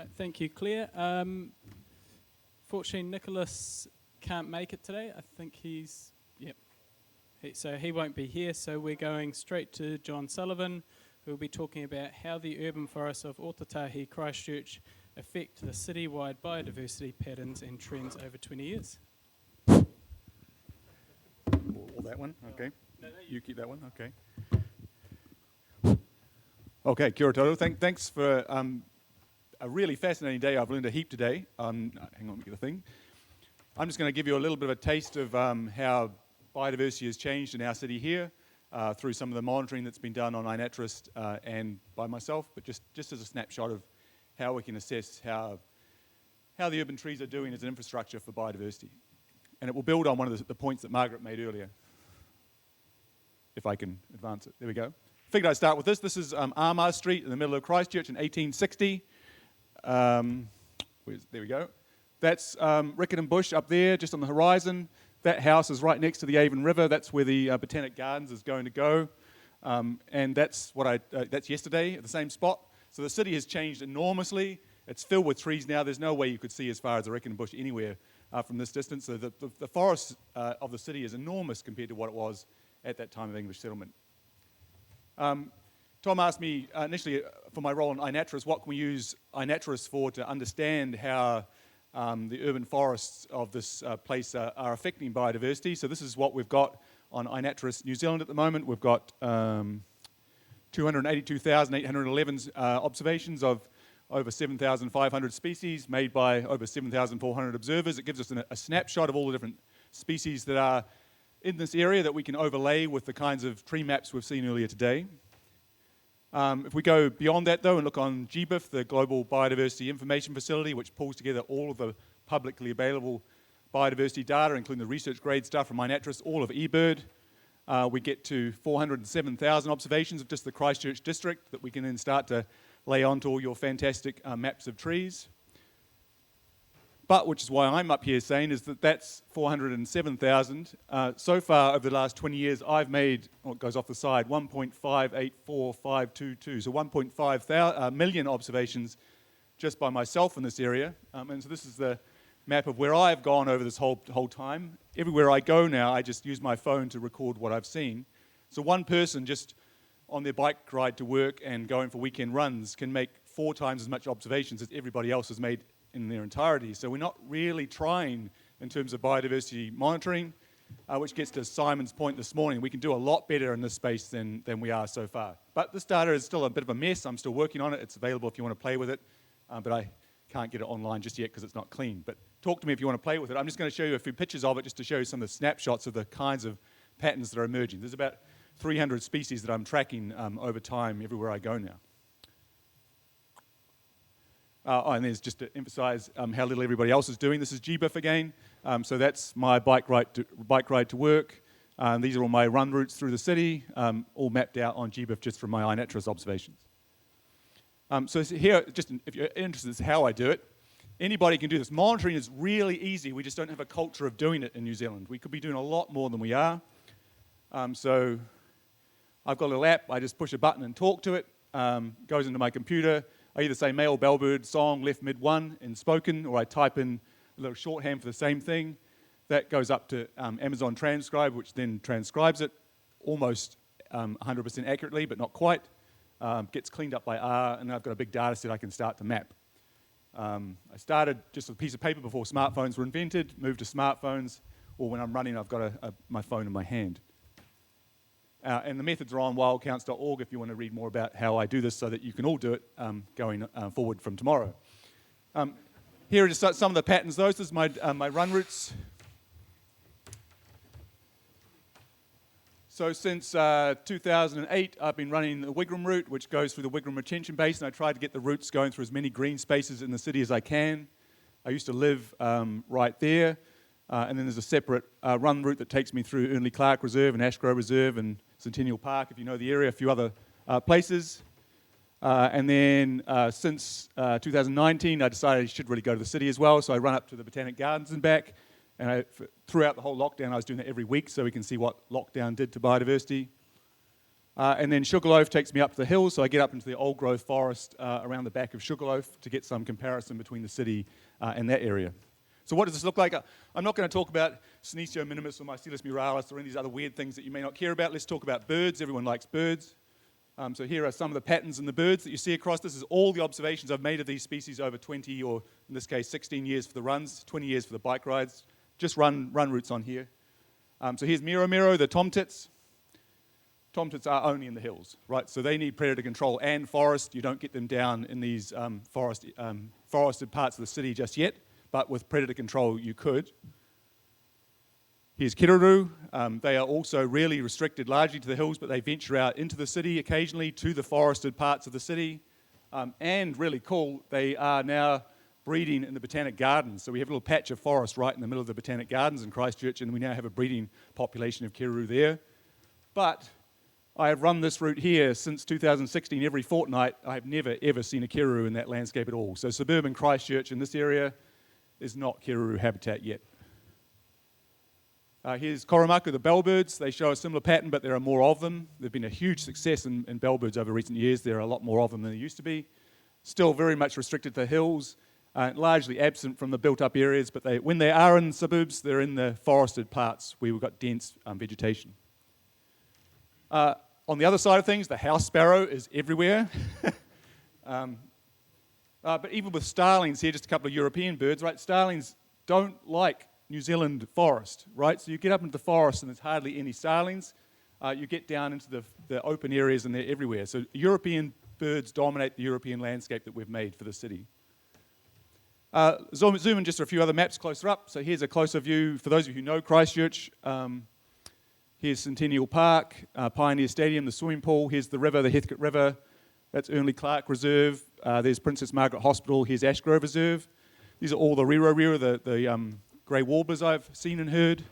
Right, thank you, Claire. Fortunately, Nicholas can't make it today. I think so he won't be here, so we're going straight to John Sullivan, who will be talking about how the urban forests of Ōtautahi-Christchurch affect the citywide biodiversity patterns and trends over 20 years. Or that one, okay. No, you keep that one, okay. Okay, kia ora tātou. Thanks for a really fascinating day. I've learned a heap today. Hang on, let me get the thing. I'm just going to give you a little bit of a taste of how biodiversity has changed in our city here through some of the monitoring that's been done on iNaturalist and by myself, but just as a snapshot of how we can assess how the urban trees are doing as an infrastructure for biodiversity. And it will build on one of the points that Margaret made earlier. If I can advance it. There we go. Figured I'd start with this. This is Armagh Street in the middle of Christchurch in 1860. There we go. That's Riccarton Bush up there, just on the horizon. That house is right next to the Avon River. That's where the Botanic Gardens is going to go. And that's that's yesterday at the same spot. So the city has changed enormously. It's filled with trees now. There's no way you could see as far as the Riccarton Bush anywhere from this distance. So the forest of the city is enormous compared to what it was at that time of English settlement. Tom asked me initially for my role in iNaturalist, what can we use iNaturalist for to understand how the urban forests of this place are affecting biodiversity. So this is what we've got on iNaturalist New Zealand at the moment. We've got 282,811 observations of over 7,500 species made by over 7,400 observers. It gives us a snapshot of all the different species that are in this area that we can overlay with the kinds of tree maps we've seen earlier today. If we go beyond that, though, and look on GBIF, the Global Biodiversity Information Facility, which pulls together all of the publicly available biodiversity data, including the research-grade stuff from iNaturalist, all of eBird, we get to 407,000 observations of just the Christchurch district that we can then start to lay onto all your fantastic maps of trees. But, which is why I'm up here saying, is that that's 407,000. So far, over the last 20 years, I've made, what goes off the side, 1.584522, so 1.5 million observations just by myself in this area. And so this is the map of where I've gone over this whole time. Everywhere I go now, I just use my phone to record what I've seen. So one person just on their bike ride to work and going for weekend runs can make 4 times as much observations as everybody else has made in their entirety. So we're not really trying in terms of biodiversity monitoring, which gets to Simon's point this morning. We can do a lot better in this space than we are so far. But this data is still a bit of a mess. I'm still working on it. It's available if you want to play with it, but I can't get it online just yet because it's not clean. But talk to me if you want to play with it. I'm just going to show you a few pictures of it just to show you some of the snapshots of the kinds of patterns that are emerging. There's about 300 species that I'm tracking over time everywhere I go now. And there's just to emphasize how little everybody else is doing. This is GBIF again. So that's my bike ride to work. These are all my run routes through the city, all mapped out on GBIF just from my iNaturalist observations. So here, just if you're interested in how I do it, anybody can do this. Monitoring is really easy. We just don't have a culture of doing it in New Zealand. We could be doing a lot more than we are. So I've got a little app. I just push a button and talk to it. Goes into my computer. I either say male bellbird song left mid 1 in spoken, or I type in a little shorthand for the same thing. That goes up to Amazon Transcribe, which then transcribes it almost 100% accurately, but not quite. Gets cleaned up by R, and I've got a big data set I can start to map. I started just with a piece of paper before smartphones were invented, moved to smartphones, or when I'm running, I've got my phone in my hand. And the methods are on wildcounts.org if you want to read more about how I do this so that you can all do it going forward from tomorrow. Here are just some of the patterns, though. This is my run routes. So since 2008, I've been running the Wigram route, which goes through the Wigram Retention Basin. I try to get the routes going through as many green spaces in the city as I can. I used to live right there. And then there's a separate run route that takes me through Ernley Clark Reserve and Ashgrove Reserve and Centennial Park, if you know the area, a few other places. And then since 2019, I decided I should really go to the city as well, so I run up to the Botanic Gardens and back. And throughout the whole lockdown, I was doing that every week so we can see what lockdown did to biodiversity. And then Sugarloaf takes me up to the hills, so I get up into the old growth forest around the back of Sugarloaf to get some comparison between the city and that area. So what does this look like? I'm not going to talk about Senecio minimus or Mycelis muralis or any of these other weird things that you may not care about. Let's talk about birds. Everyone likes birds. So here are some of the patterns in the birds that you see across. This is all the observations I've made of these species over 20, or in this case 16 years for the runs, 20 years for the bike rides. Just run routes on here. So here's Miro, the tomtits. Tomtits are only in the hills, right? So they need predator control and forest. You don't get them down in these forested parts of the city just yet, but with predator control you could. Here's Kiruru. They are also really restricted largely to the hills, but they venture out into the city occasionally to the forested parts of the city. And really cool, they are now breeding in the Botanic Gardens. So we have a little patch of forest right in the middle of the Botanic Gardens in Christchurch, and we now have a breeding population of Kiruru there. But I have run this route here since 2016 every fortnight. I have never, ever seen a Kiruru in that landscape at all. So suburban Christchurch in this area is not Kiruru habitat yet. Here's Koromaka, the bellbirds. They show a similar pattern, but there are more of them. There's been a huge success in bellbirds over recent years. There are a lot more of them than there used to be. Still very much restricted to hills, largely absent from the built-up areas, but when they are in suburbs, they're in the forested parts where we've got dense vegetation. On the other side of things, the house sparrow is everywhere. But even with starlings here, just a couple of European birds, right? Starlings don't like New Zealand forest, right? So you get up into the forest and there's hardly any starlings. You get down into the open areas and they're everywhere. So European birds dominate the European landscape that we've made for the city. Zoom in just a few other maps closer up. So here's a closer view for those of you who know Christchurch. Here's Centennial Park, Pioneer Stadium, the swimming pool. Here's the river, the Heathcote River. That's Ernley Clark Reserve. There's Princess Margaret Hospital. Here's Ashgrove Reserve. These are all the riro, the grey warblers I've seen and heard.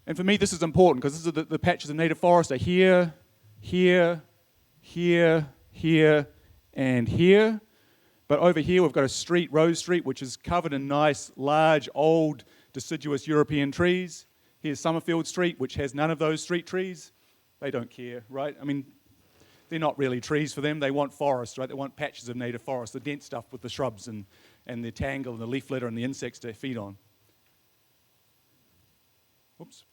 And for me, this is important because this is the patches of native forest are here, here, here, here, and here. But over here, we've got a street, Rose Street, which is covered in nice, large, old, deciduous European trees. Here's Summerfield Street, which has none of those street trees. They don't care, right? I mean, they're not really trees for them. They want forest, right? They want patches of native forest, the dense stuff with the shrubs and the tangle and the leaf litter and the insects to feed on. Whoops.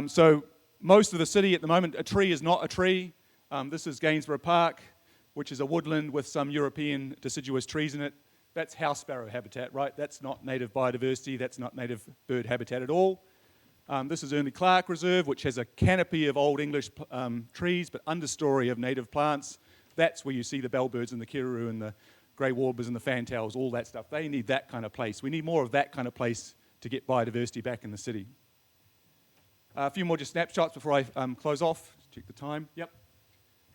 So most of the city at the moment, a tree is not a tree. This is Gainsborough Park, which is a woodland with some European deciduous trees in it. That's house sparrow habitat, right? That's not native biodiversity. That's not native bird habitat at all. This is Ernley Clark Reserve, which has a canopy of old English trees, but understory of native plants. That's where you see the bellbirds and the kiruru and the grey warblers and the fantails, all that stuff. They need that kind of place. We need more of that kind of place to get biodiversity back in the city. A few more just snapshots before I close off. Check the time. Yep.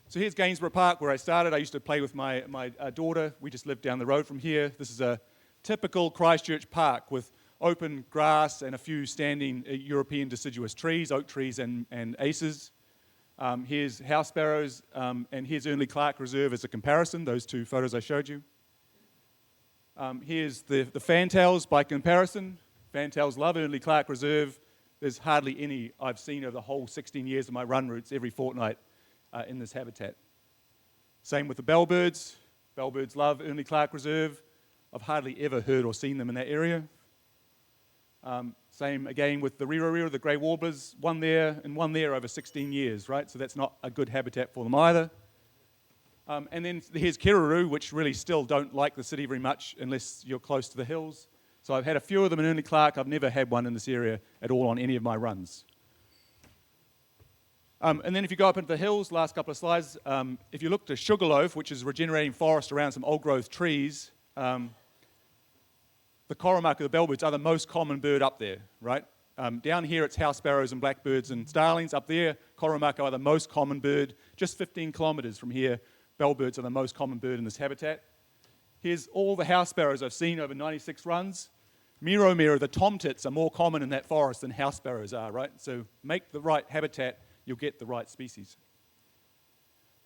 So here's Gainsborough Park, where I started. I used to play with my daughter. We just lived down the road from here. This is a typical Christchurch park with open grass and a few standing European deciduous trees, oak trees and aces. Here's house sparrows, and here's Ernley Clark Reserve as a comparison, those two photos I showed you. Here's the fantails by comparison. Fantails love Ernley Clark Reserve. There's hardly any I've seen over the whole 16 years of my run routes every fortnight in this habitat. Same with the bellbirds. Bellbirds love Ernley Clark Reserve. I've hardly ever heard or seen them in that area. Same again with the riro, the grey warblers, one there and one there over 16 years, right? So that's not a good habitat for them either. And then here's kiruru, which really still don't like the city very much unless you're close to the hills. So I've had a few of them in Ernley Clark. I've never had one in this area at all on any of my runs. And then if you go up into the hills, last couple of slides, if you look to Sugarloaf, which is regenerating forest around some old growth trees, the koromaka, the bellbirds, are the most common bird up there, right? Down here it's house sparrows and blackbirds and starlings. Up there, koromaka are the most common bird. Just 15 kilometres from here, bellbirds are the most common bird in this habitat. Here's all the house sparrows I've seen over 96 runs. Miro, the tomtits, are more common in that forest than house sparrows are, right? So make the right habitat, you'll get the right species.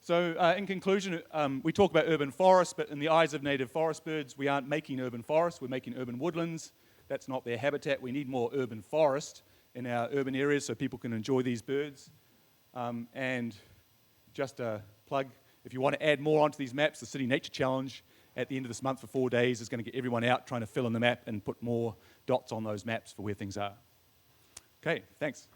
So in conclusion, we talk about urban forests, but in the eyes of native forest birds, we aren't making urban forests, we're making urban woodlands. That's not their habitat. We need more urban forest in our urban areas so people can enjoy these birds. And just a plug, if you want to add more onto these maps, the City Nature Challenge at the end of this month for 4 days is going to get everyone out trying to fill in the map and put more dots on those maps for where things are. Okay, thanks.